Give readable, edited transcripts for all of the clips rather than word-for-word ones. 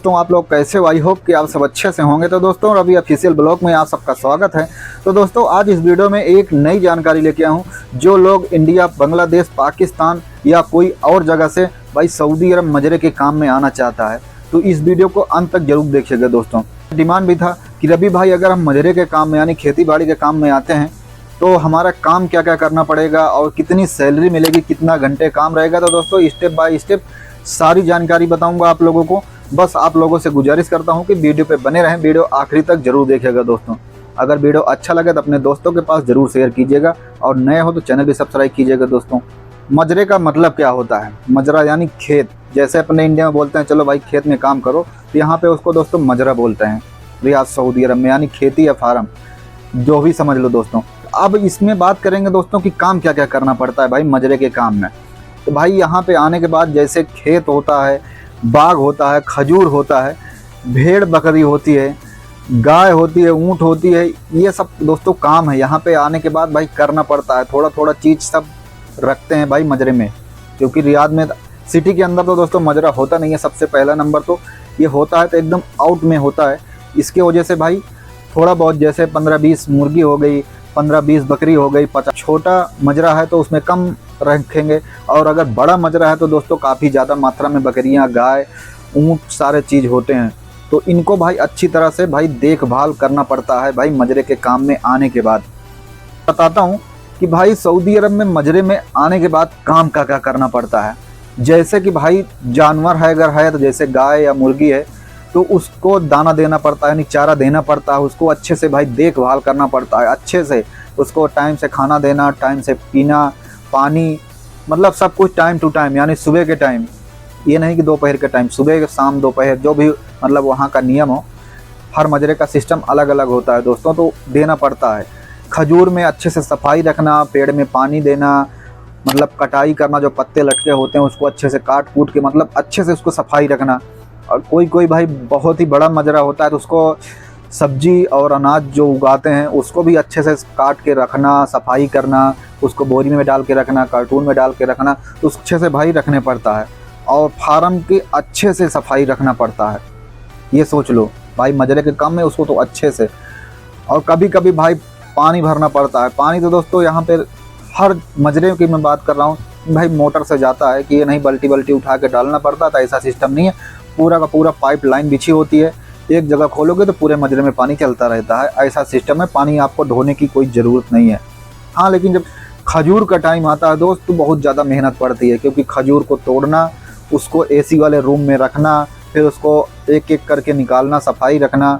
दोस्तों, आप लोग कैसे हो? आई होप कि आप सब अच्छे से होंगे। तो दोस्तों, रवि ऑफिशियल ब्लॉग में आप सबका स्वागत है। तो दोस्तों, आज इस वीडियो में एक नई जानकारी लेके आया हूँ। जो लोग इंडिया, बांग्लादेश, पाकिस्तान या कोई और जगह से भाई सऊदी अरब मजरे के काम में आना चाहता है तो इस वीडियो को अंत तक जरूर देखिएगा। दोस्तों, डिमांड भी था कि रवि भाई, अगर हम मजरे के काम में यानी खेती बाड़ी के काम में आते हैं तो हमारा काम क्या क्या करना पड़ेगा और कितनी सैलरी मिलेगी, कितना घंटे काम रहेगा। तो दोस्तों, स्टेप बाय स्टेप सारी जानकारी बताऊंगा आप लोगों को। बस आप लोगों से गुजारिश करता हूं कि वीडियो पे बने रहें, वीडियो आखिरी तक जरूर देखिएगा। दोस्तों, अगर वीडियो अच्छा लगे तो अपने दोस्तों के पास जरूर शेयर कीजिएगा और नए हो तो चैनल भी सब्सक्राइब कीजिएगा। दोस्तों, मजरे का मतलब क्या होता है? मजरा यानी खेत। जैसे अपने इंडिया में बोलते हैं चलो भाई खेत में काम करो, तो यहाँ पे उसको दोस्तों मजरा बोलते हैं रियाद सऊदी अरब में, यानी खेती या फार्म, जो भी समझ लो। दोस्तों, अब इसमें बात करेंगे दोस्तों कि काम क्या क्या करना पड़ता है भाई मजरे के काम में। तो भाई यहाँ पे आने के बाद जैसे खेत होता है, बाग होता है, खजूर होता है, भेड़ बकरी होती है, गाय होती है, ऊँट होती है, ये सब दोस्तों काम है यहाँ पे आने के बाद भाई करना पड़ता है। थोड़ा थोड़ा चीज़ सब रखते हैं भाई मजरे में, क्योंकि रियाद में सिटी के अंदर तो दोस्तों मजरा होता नहीं है। सबसे पहला नंबर तो ये होता है तो एकदम आउट में होता है। इसके वजह से भाई थोड़ा बहुत जैसे 15-20 मुर्गी हो गई, 15-20 बकरी हो गई, 50। छोटा मजरा है तो उसमें कम रखेंगे, और अगर बड़ा मजरा है तो दोस्तों काफ़ी ज़्यादा मात्रा में बकरियां, गाय, ऊँट सारे चीज़ होते हैं। तो इनको भाई अच्छी तरह से भाई देखभाल करना पड़ता है भाई मजरे के काम में आने के बाद। बताता हूँ कि भाई सऊदी अरब में मजरे में आने के बाद काम क्या क्या करना पड़ता है। जैसे कि भाई जानवर है, अगर है तो जैसे गाय या मुर्गी है तो उसको दाना देना पड़ता है, यानी चारा देना पड़ता है। उसको अच्छे से भाई देखभाल करना पड़ता है, अच्छे से उसको टाइम से खाना देना, टाइम से पीना, पानी, मतलब सब कुछ टाइम टू टाइम, यानी सुबह के टाइम, ये नहीं कि दोपहर के टाइम, सुबह शाम दोपहर जो भी मतलब वहाँ का नियम हो। हर मजरे का सिस्टम अलग अलग होता है दोस्तों, तो देना पड़ता है। खजूर में अच्छे से सफाई रखना, पेड़ में पानी देना, मतलब कटाई करना, जो पत्ते लटके होते हैं उसको अच्छे से काट कूट के मतलब अच्छे से उसको सफाई रखना। और कोई कोई भाई बहुत ही बड़ा मजरा होता है तो उसको सब्जी और अनाज जो उगाते हैं उसको भी अच्छे से काट के रखना, सफाई करना, उसको बोरी में डाल के रखना, कार्टून में डाल के रखना, तो उसको अच्छे से भाई रखने पड़ता है। और फार्म की अच्छे से सफाई रखना पड़ता है। ये सोच लो भाई मजरे के काम में उसको तो अच्छे से। और कभी कभी भाई पानी भरना पड़ता है। पानी तो दोस्तों यहाँ पे हर मजरे की मैं बात कर रहा हूँ भाई, मोटर से जाता है कि ये नहीं बल्टी बल्टी उठा के डालना पड़ता था, ऐसा सिस्टम नहीं है। पूरा का पूरा पाइप लाइन बिछी होती है, एक जगह खोलोगे तो पूरे मजरे में पानी चलता रहता है, ऐसा सिस्टम है। पानी आपको ढोने की कोई ज़रूरत नहीं है। हाँ, लेकिन जब खजूर का टाइम आता है दोस्त तो बहुत ज़्यादा मेहनत पड़ती है, क्योंकि खजूर को तोड़ना, उसको एसी वाले रूम में रखना, फिर उसको एक एक करके निकालना, सफाई रखना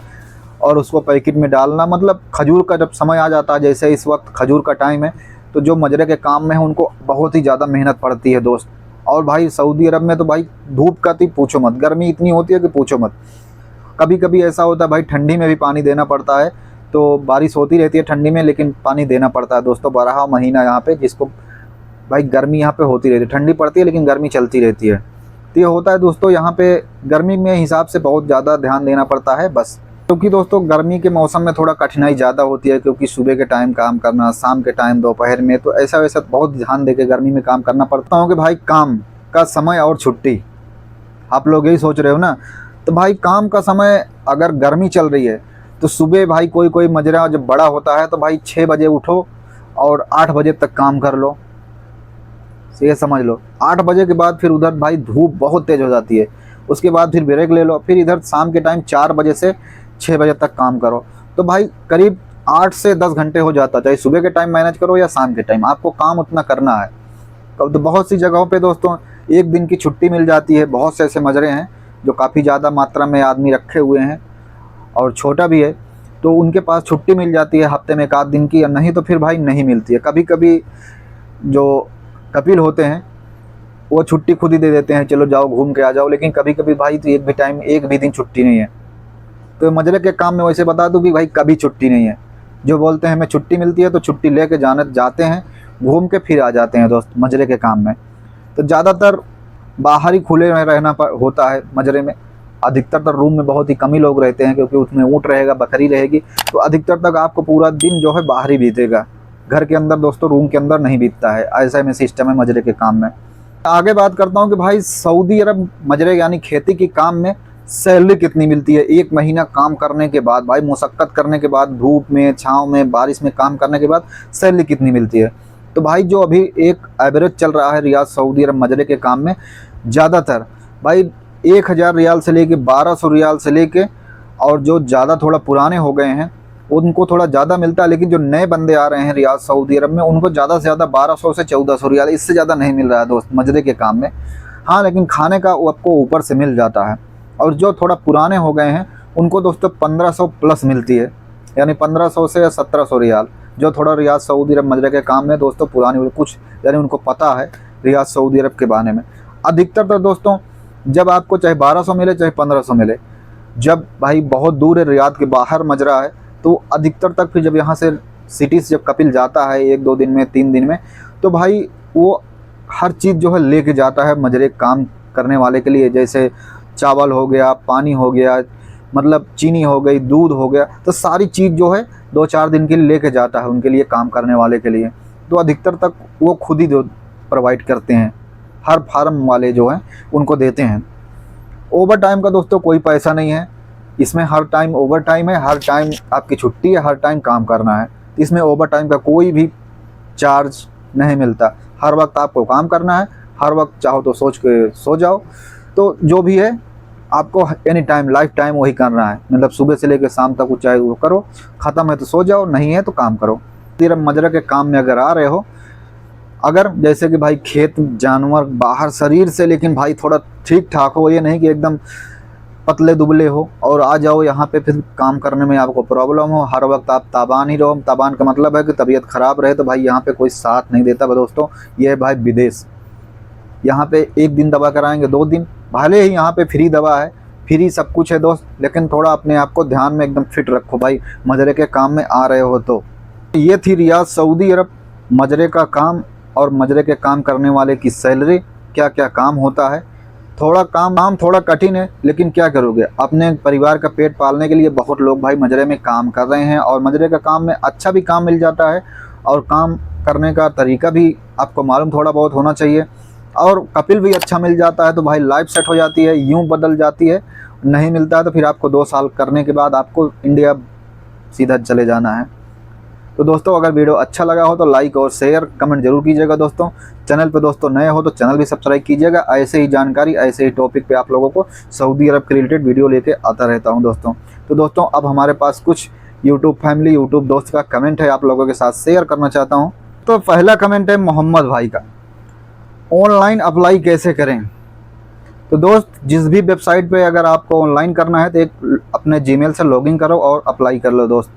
और उसको पैकेट में डालना। मतलब खजूर का जब समय आ जाता है, जैसे इस वक्त खजूर का टाइम है, तो जो मजरे के काम में है उनको बहुत ही ज़्यादा मेहनत पड़ती है दोस्त। और भाई सऊदी अरब में तो भाई धूप का तो पूछो मत, गर्मी इतनी होती है कि पूछो मत। कभी कभी ऐसा होता है भाई ठंडी में भी पानी देना पड़ता है, तो बारिश होती रहती है ठंडी में, लेकिन पानी देना पड़ता है दोस्तों। 12 महीना यहाँ पे, जिसको भाई गर्मी यहाँ पे होती रहती है, ठंडी पड़ती है लेकिन गर्मी चलती रहती है। तो ये होता है दोस्तों, यहाँ पे गर्मी में हिसाब से बहुत ज़्यादा ध्यान देना पड़ता है बस। क्योंकि दोस्तों गर्मी के मौसम में थोड़ा कठिनाई ज़्यादा होती है, क्योंकि सुबह के टाइम काम करना, शाम के टाइम, दोपहर में, तो ऐसा वैसा बहुत ध्यान देके गर्मी में काम करना पड़ता है कि भाई काम का समय और छुट्टी। आप लोग यही सोच रहे हो ना? तो भाई काम का समय अगर गर्मी चल रही है तो सुबह भाई कोई कोई मजरा जब बड़ा होता है तो भाई 6 बजे उठो और 8 बजे तक काम कर लो। ये समझ लो 8 बजे के बाद फिर उधर भाई धूप बहुत तेज़ हो जाती है, उसके बाद फिर ब्रेक ले लो, फिर इधर शाम के टाइम 4 बजे से 6 बजे तक काम करो। तो भाई करीब 8 से 10 घंटे हो जाता है, चाहे सुबह के टाइम मैनेज करो या शाम के टाइम, आपको काम उतना करना है। तो बहुत सी जगहों पे दोस्तों 1 दिन की छुट्टी मिल जाती है। बहुत से ऐसे मजरे हैं जो काफ़ी ज़्यादा मात्रा में आदमी रखे हुए हैं और छोटा भी है, तो उनके पास छुट्टी मिल जाती है हफ्ते में 1 दिन की, या नहीं तो फिर भाई नहीं मिलती है। कभी कभी जो कपिल होते हैं वो छुट्टी खुद ही दे देते हैं, चलो जाओ घूम के आ जाओ, लेकिन कभी कभी भाई तो एक भी दिन छुट्टी नहीं है। तो मजरे के काम में वैसे बता दूं कि भाई कभी छुट्टी नहीं है। जो बोलते हैं हमें छुट्टी मिलती है तो छुट्टी लेके जाते हैं, घूम के फिर आ जाते हैं दोस्त मजरे के काम में। तो ज़्यादातर बाहर ही खुले में रहना होता है मजरे में। अधिकतर तो रूम में बहुत ही कम ही लोग रहते हैं, क्योंकि उसमें ऊँट रहेगा, बकरी रहेगी, तो अधिकतर तक आपको पूरा दिन जो है बाहर ही बीतेगा। घर के अंदर दोस्तों, रूम के अंदर नहीं बीतता है, ऐसा में सिस्टम है मजरे के काम में। आगे बात करता हूँ कि भाई सऊदी अरब मजरे यानी खेती के काम में सैलरी कितनी मिलती है, एक महीना काम करने के बाद भाई, मुशक्कत करने के बाद, धूप में, छाँव में, बारिश में काम करने के बाद सैलरी कितनी मिलती है। तो भाई जो अभी एक एवरेज चल रहा है रियाद सऊदी अरब मजरे के काम में, ज़्यादातर भाई 1000 रियाल से लेके 1200 रियाल से लेके, और जो ज़्यादा थोड़ा पुराने हो गए हैं उनको थोड़ा ज़्यादा मिलता है, लेकिन जो नए बंदे आ रहे हैं रियाद सऊदी अरब में उनको ज़्यादा से ज़्यादा 1200 से 1400 रियाल, इससे ज़्यादा नहीं मिल रहा है दोस्त मजरे के काम में। हाँ, लेकिन खाने का वो आपको ऊपर से मिल जाता है। और जो थोड़ा पुराने हो गए हैं उनको दोस्तों 1500 प्लस मिलती है, यानी 1500 से 1700 रियाल। जो थोड़ा रियाद सऊदी अरब मजरे के काम में दोस्तों पुरानी कुछ, यानी उनको पता है रियाद सऊदी अरब के बारे में। अधिकतर तो दोस्तों जब आपको चाहे 1200 मिले चाहे 1500 मिले, जब भाई बहुत दूर है, रियाद के बाहर मजरा है, तो अधिकतर तक फिर जब यहाँ से सिटी से जब कपिल जाता है 1-2 दिन में, 3 दिन में, तो भाई वो हर चीज़ जो है लेके जाता है मजरे काम करने वाले के लिए। जैसे चावल हो गया, पानी हो गया, मतलब चीनी हो गई, दूध हो गया, तो सारी चीज़ जो है 2-4 दिन के लिए लेके जाता है उनके लिए, काम करने वाले के लिए। तो अधिकतर तक वो खुद ही जो प्रोवाइड करते हैं, हर फार्म वाले जो हैं उनको देते हैं। ओवर टाइम का दोस्तों कोई पैसा नहीं है इसमें, हर टाइम ओवर टाइम है, हर टाइम आपकी छुट्टी है, हर टाइम काम करना है। इसमें ओवर टाइम का कोई भी चार्ज नहीं मिलता, हर वक्त आपको काम करना है, हर वक्त चाहो तो सोच के सो जाओ। तो जो भी है आपको एनी टाइम, लाइफ टाइम वही करना है, मतलब सुबह से लेकर शाम तक चाहे वो करो, ख़त्म है तो सो जाओ, नहीं है तो काम करो। सिर्फ मजरा के काम में अगर आ रहे हो, अगर जैसे कि भाई खेत जानवर बाहर शरीर से, लेकिन भाई थोड़ा ठीक ठाक हो, ये नहीं कि एकदम पतले दुबले हो और आ जाओ यहाँ पे फिर काम करने में आपको प्रॉब्लम हो, हर वक्त आप ताबान ही रहो। ताबान का मतलब है कि तबीयत ख़राब रहे, तो भाई यहाँ पे कोई साथ नहीं देता दोस्तों। ये है भाई विदेश, यहाँ पे 1 दिन दवा कराएंगे, 2 दिन, भले ही यहाँ पे फ्री दवा है, फ्री सब कुछ है दोस्त, लेकिन थोड़ा अपने आप को ध्यान में एकदम फिट रखो भाई, मजरे के काम में आ रहे हो तो। ये थी रियाद सऊदी अरब मजरे का काम और मजरे के काम करने वाले की सैलरी, क्या क्या काम होता है। थोड़ा काम थोड़ा कठिन है, लेकिन क्या करोगे, अपने परिवार का पेट पालने के लिए बहुत लोग भाई मजरे में काम कर रहे हैं। और मजरे का काम में अच्छा भी काम मिल जाता है, और काम करने का तरीका भी आपको मालूम थोड़ा बहुत होना चाहिए, और कपिल भी अच्छा मिल जाता है तो भाई लाइफ सेट हो जाती है, यूँ बदल जाती है। नहीं मिलता है तो फिर आपको 2 साल करने के बाद आपको इंडिया सीधा चले जाना है। तो दोस्तों अगर वीडियो अच्छा लगा हो तो लाइक और शेयर कमेंट जरूर कीजिएगा दोस्तों। चैनल पे दोस्तों नए हो तो चैनल भी सब्सक्राइब कीजिएगा। ऐसे ही जानकारी, ऐसे ही टॉपिक पे आप लोगों को सऊदी अरब के रिलेटेड वीडियो लेके आता रहता हूं दोस्तों। तो दोस्तों अब हमारे पास कुछ यूट्यूब फैमिली, यूट्यूब दोस्त का कमेंट है, आप लोगों के साथ शेयर करना चाहता हूँ। तो पहला कमेंट है मोहम्मद भाई का, ऑनलाइन अप्लाई कैसे करें। तो दोस्त जिस भी वेबसाइट पे अगर आपको ऑनलाइन करना है तो एक अपने जीमेल से लॉगिन करो और अप्लाई कर लो दोस्त।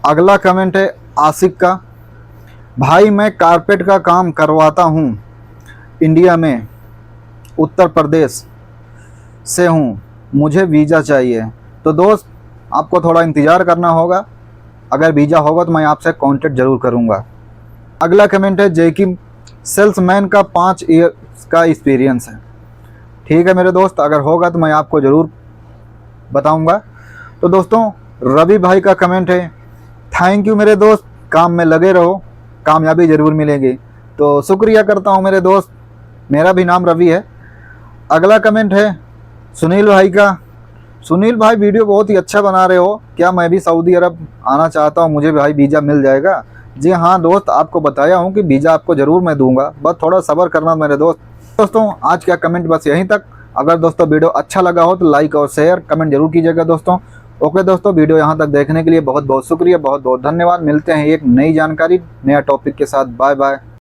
अगला कमेंट है आसिक का, भाई मैं कारपेट का काम करवाता हूँ इंडिया में, उत्तर प्रदेश से हूँ, मुझे वीज़ा चाहिए। तो दोस्त आपको थोड़ा इंतज़ार करना होगा, अगर वीज़ा होगा तो मैं आपसे कांटेक्ट ज़रूर करूँगा। अगला कमेंट है जैकिम, सेल्समैन का 5 ईयर का एक्सपीरियंस है। ठीक है मेरे दोस्त, अगर होगा तो मैं आपको ज़रूर बताऊंगा। तो दोस्तों रवि भाई का कमेंट है, थैंक यू मेरे दोस्त, काम में लगे रहो, कामयाबी ज़रूर मिलेगी। तो शुक्रिया करता हूं मेरे दोस्त, मेरा भी नाम रवि है। अगला कमेंट है सुनील भाई का, सुनील भाई वीडियो बहुत ही अच्छा बना रहे हो, क्या मैं भी सऊदी अरब आना चाहता हूं, मुझे भाई वीज़ा मिल जाएगा। जी हाँ दोस्त, आपको बताया हूँ कि वीज़ा आपको ज़रूर मैं दूंगा, बस थोड़ा सब्र करना मेरे दोस्त। दोस्तों आज का कमेंट बस यहीं तक। अगर दोस्तों वीडियो अच्छा लगा हो तो लाइक और शेयर कमेंट जरूर कीजिएगा दोस्तों। ओके दोस्तों, वीडियो यहाँ तक देखने के लिए बहुत बहुत शुक्रिया, बहुत बहुत धन्यवाद। मिलते हैं एक नई जानकारी, नया टॉपिक के साथ। Bye bye.